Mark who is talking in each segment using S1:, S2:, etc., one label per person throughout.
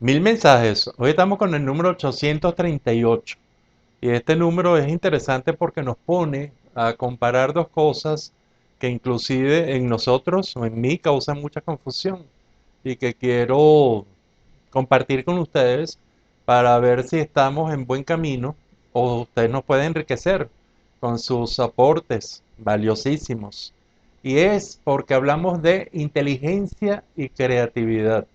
S1: Mil mensajes. Hoy estamos con el número 838. Y este número es interesante porque nos pone a comparar dos cosas que inclusive en nosotros o en mí causan mucha confusión y que quiero compartir con ustedes para ver si estamos en buen camino o ustedes nos pueden enriquecer con sus aportes valiosísimos. Y es porque hablamos de inteligencia y creatividad.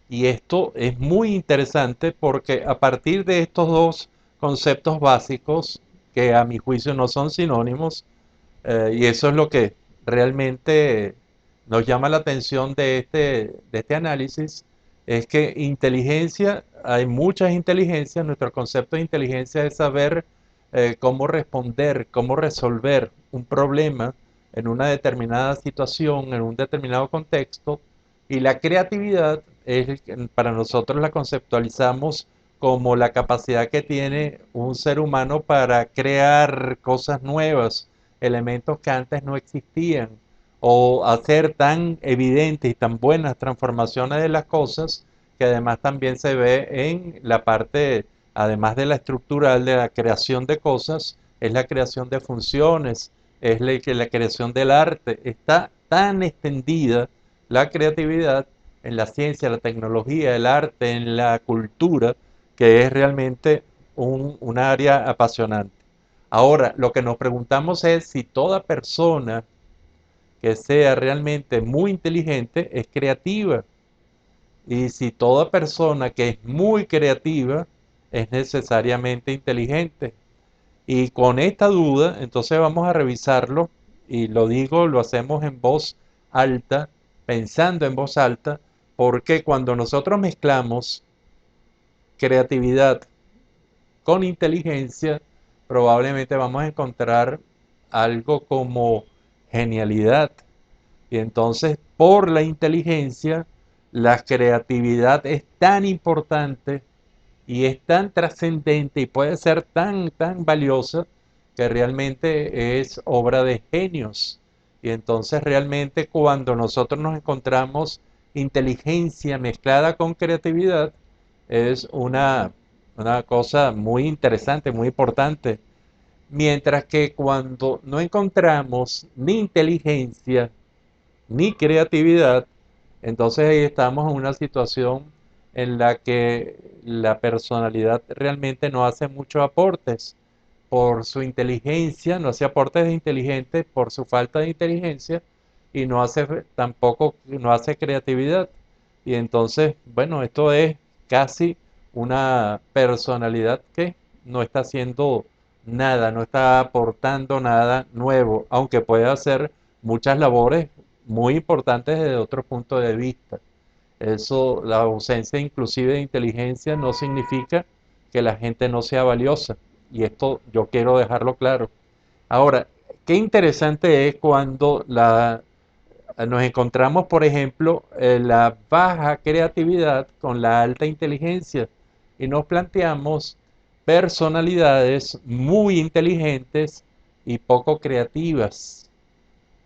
S1: Y esto es muy interesante porque a partir de estos dos conceptos básicos, que a mi juicio no son sinónimos, y eso es lo que realmente nos llama la atención de este análisis, es que inteligencia, hay muchas inteligencias, nuestro concepto de inteligencia es saber cómo responder, cómo resolver un problema en una determinada situación, en un determinado contexto, y la creatividad es, para nosotros la conceptualizamos como la capacidad que tiene un ser humano para crear cosas nuevas, elementos que antes no existían, o hacer tan evidentes y tan buenas transformaciones de las cosas, que además también se ve en la parte, además de la estructural de la creación de cosas, es la creación de funciones, es la creación del arte. Está tan extendida la creatividad en la ciencia, la tecnología, el arte, en la cultura, que es realmente un área apasionante. Ahora, lo que nos preguntamos es si toda persona que sea realmente muy inteligente es creativa y si toda persona que es muy creativa es necesariamente inteligente. Y con esta duda, entonces vamos a revisarlo y lo digo, lo hacemos en voz alta, pensando en voz alta, porque cuando nosotros mezclamos creatividad con inteligencia, probablemente vamos a encontrar algo como genialidad. Y entonces, por la inteligencia, la creatividad es tan importante y es tan trascendente y puede ser tan valiosa que realmente es obra de genios. Y entonces realmente cuando nosotros nos encontramos inteligencia mezclada con creatividad, es una cosa muy interesante, muy importante. Mientras que cuando no encontramos ni inteligencia ni creatividad, entonces ahí estamos en una situación en la que la personalidad realmente no hace muchos aportes por su inteligencia, no hace aportes de inteligente por su falta de inteligencia y no hace tampoco, no hace creatividad. Y entonces, bueno, esto es casi una personalidad que no está haciendo nada, no está aportando nada nuevo, aunque puede hacer muchas labores muy importantes desde otro punto de vista. Eso, la ausencia inclusive de inteligencia no significa que la gente no sea valiosa. Y esto yo quiero dejarlo claro. Ahora, qué interesante es cuando nos encontramos, por ejemplo, la baja creatividad con la alta inteligencia y nos planteamos personalidades muy inteligentes y poco creativas.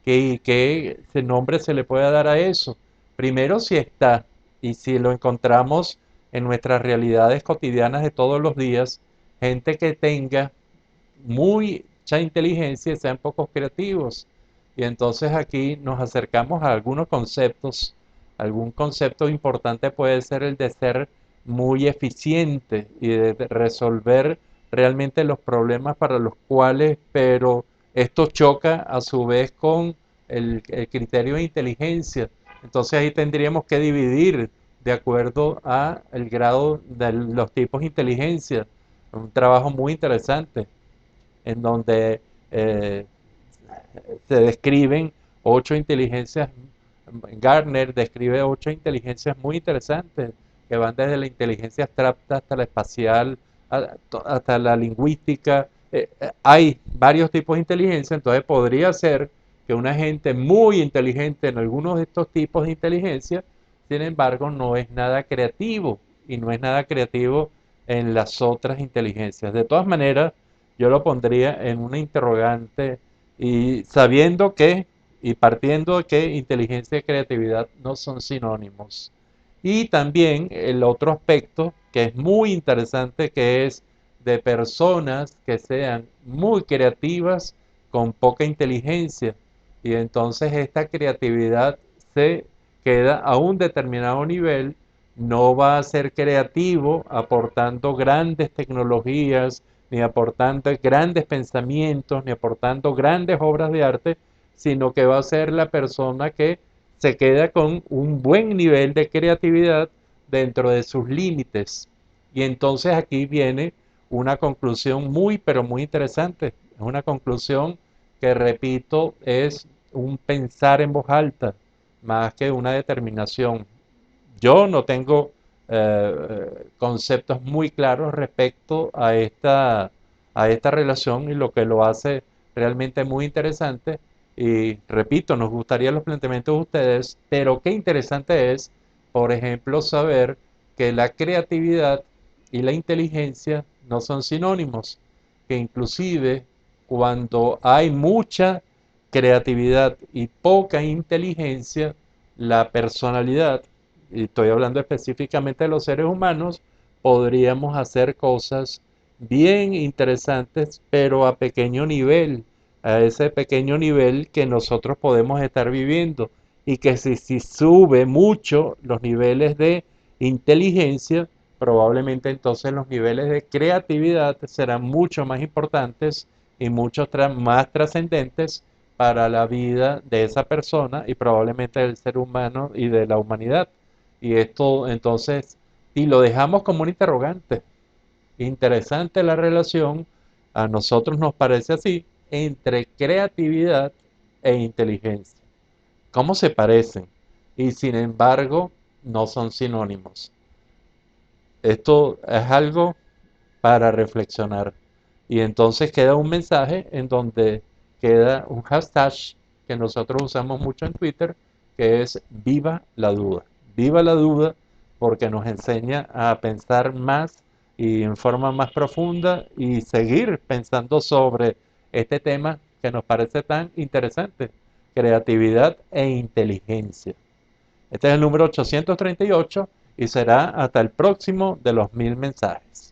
S1: ¿Qué nombre se le puede dar a eso? Primero, si está y si lo encontramos en nuestras realidades cotidianas de todos los días, gente que tenga mucha inteligencia y sean pocos creativos. Y entonces aquí nos acercamos a algunos conceptos. Algún concepto importante puede ser el de ser muy eficiente y de resolver realmente los problemas para los cuales, pero esto choca a su vez con el criterio de inteligencia. Entonces ahí tendríamos que dividir de acuerdo a el grado de los tipos de inteligencia. Un trabajo muy interesante en donde eh, se describen ocho inteligencias. Gartner describe ocho inteligencias muy interesantes que van desde la inteligencia abstracta hasta la espacial, hasta la lingüística. Hay varios tipos de inteligencia, entonces podría ser que una gente muy inteligente en algunos de estos tipos de inteligencia, sin embargo, no es nada creativo y no es nada creativo en las otras inteligencias. De todas maneras, yo lo pondría en una interrogante y sabiendo que, y partiendo de que inteligencia y creatividad no son sinónimos. Y también el otro aspecto que es muy interesante, que es de personas que sean muy creativas con poca inteligencia. Y entonces esta creatividad se queda a un determinado nivel, no va a ser creativo aportando grandes tecnologías, ni aportando grandes pensamientos, ni aportando grandes obras de arte, sino que va a ser la persona que se queda con un buen nivel de creatividad dentro de sus límites. Y entonces aquí viene una conclusión muy, pero muy interesante. Es una conclusión que, repito, es un pensar en voz alta, más que una determinación. Yo no tengo conceptos muy claros respecto a esta relación y lo que lo hace realmente muy interesante. Y repito, nos gustaría los planteamientos de ustedes, pero qué interesante es, por ejemplo, saber que la creatividad y la inteligencia no son sinónimos, que inclusive cuando hay mucha creatividad y poca inteligencia, la personalidad, y estoy hablando específicamente de los seres humanos, podríamos hacer cosas bien interesantes, pero a pequeño nivel, a ese pequeño nivel que nosotros podemos estar viviendo. Y que si sube mucho los niveles de inteligencia, probablemente entonces los niveles de creatividad serán mucho más importantes y mucho más trascendentes para la vida de esa persona y probablemente del ser humano y de la humanidad. Y esto entonces, y lo dejamos como un interrogante. Interesante la relación, a nosotros nos parece así, entre creatividad e inteligencia. ¿Cómo se parecen? Y sin embargo, no son sinónimos. Esto es algo para reflexionar. Y entonces queda un mensaje en donde queda un hashtag que nosotros usamos mucho en Twitter, que es viva la duda. Viva la duda porque nos enseña a pensar más y en forma más profunda y seguir pensando sobre este tema que nos parece tan interesante, creatividad e inteligencia. Este es el número 838 y será hasta el próximo de los 1000 mensajes.